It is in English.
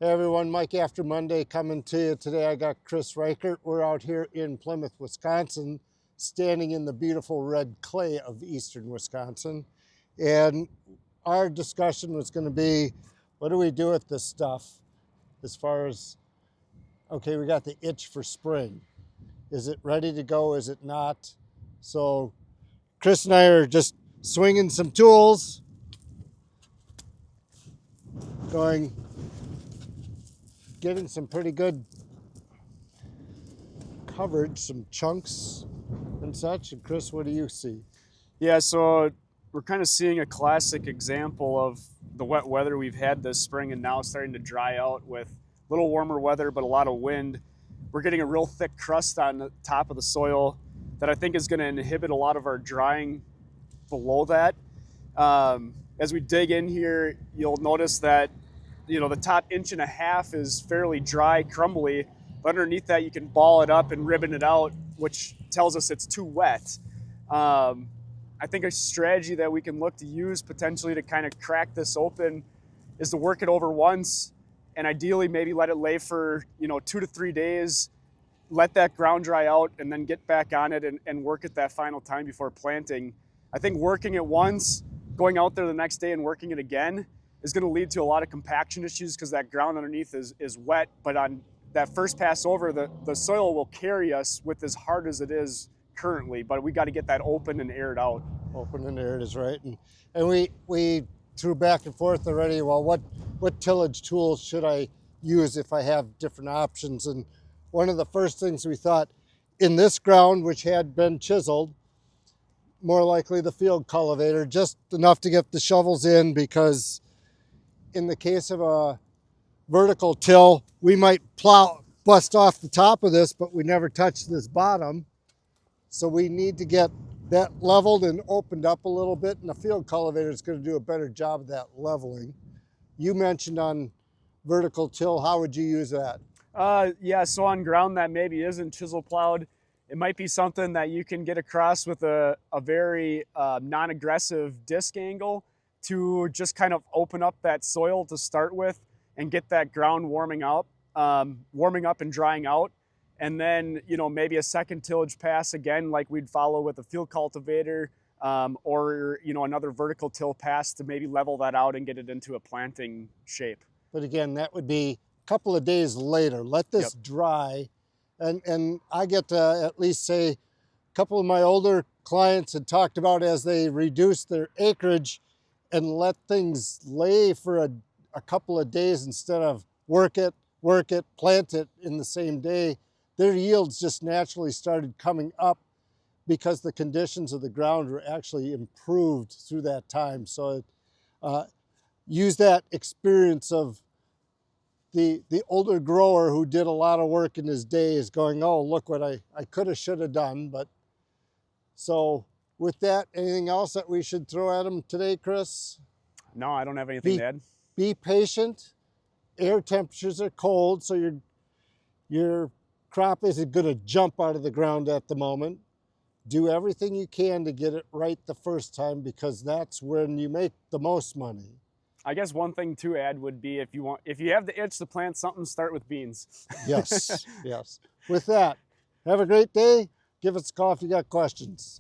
Hey everyone, Mike After Monday coming to you today. I got Chris Reichert. We're out here in Plymouth, Wisconsin, standing in the beautiful red clay of eastern Wisconsin. And our discussion was going to be, what do we do with this stuff as far as, okay, we got the itch for spring. Is it ready to go? Is it not? So Chris and I are just swinging some tools, getting some pretty good coverage, some chunks and such. And Chris, what do you see? Yeah, so we're kind of seeing a classic example of the wet weather we've had this spring and now starting to dry out with a little warmer weather but a lot of wind. We're getting a real thick crust on the top of the soil that I think is going to inhibit a lot of our drying below that. As we dig in here, you'll notice that the top inch and a half is fairly dry, crumbly, but underneath that you can ball it up and ribbon it out, which tells us it's too wet. I think a strategy that we can look to use potentially to kind of crack this open is to work it over once and ideally maybe let it lay for 2 to 3 days, let that ground dry out, and then get back on it and work it that final time before planting. I think working it once, going out there the next day and working it again is going to lead to a lot of compaction issues because that ground underneath is wet. But on that first pass over, the soil will carry us with as hard as it is currently, but we got to get that open and aired out. Open and aired is right. And we threw back and forth already. Well, what tillage tools should I use if I have different options? And one of the first things we thought, in this ground, which had been chiseled, more likely the field cultivator, just enough to get the shovels in, because in the case of a vertical till, we might bust off the top of this, but we never touch this bottom. So we need to get that leveled and opened up a little bit, and the field cultivator is going to do a better job of that leveling. You mentioned on vertical till, how would you use that? Yeah, so on ground that maybe isn't chisel plowed, it might be something that you can get across with a very non-aggressive disc angle to just kind of open up that soil to start with and get that ground warming up and drying out. And then, maybe a second tillage pass again, like we'd follow with a field cultivator, or, another vertical till pass to maybe level that out and get it into a planting shape. But again, that would be a couple of days later. Let this dry. And I get to at least say, a couple of my older clients had talked about, as they reduce their acreage and let things lay for a couple of days instead of work it, plant it in the same day, their yields just naturally started coming up because the conditions of the ground were actually improved through that time. So use that experience of the older grower who did a lot of work in his day is going, oh, look what I could have, should have done. But so with that, anything else that we should throw at them today, Chris? No, I don't have anything to add. Be patient. Air temperatures are cold, so your crop isn't going to jump out of the ground at the moment. Do everything you can to get it right the first time, because that's when you make the most money. I guess one thing to add would be, if you have the itch to plant something, start with beans. Yes, yes. With that, have a great day. Give us a call if you got questions.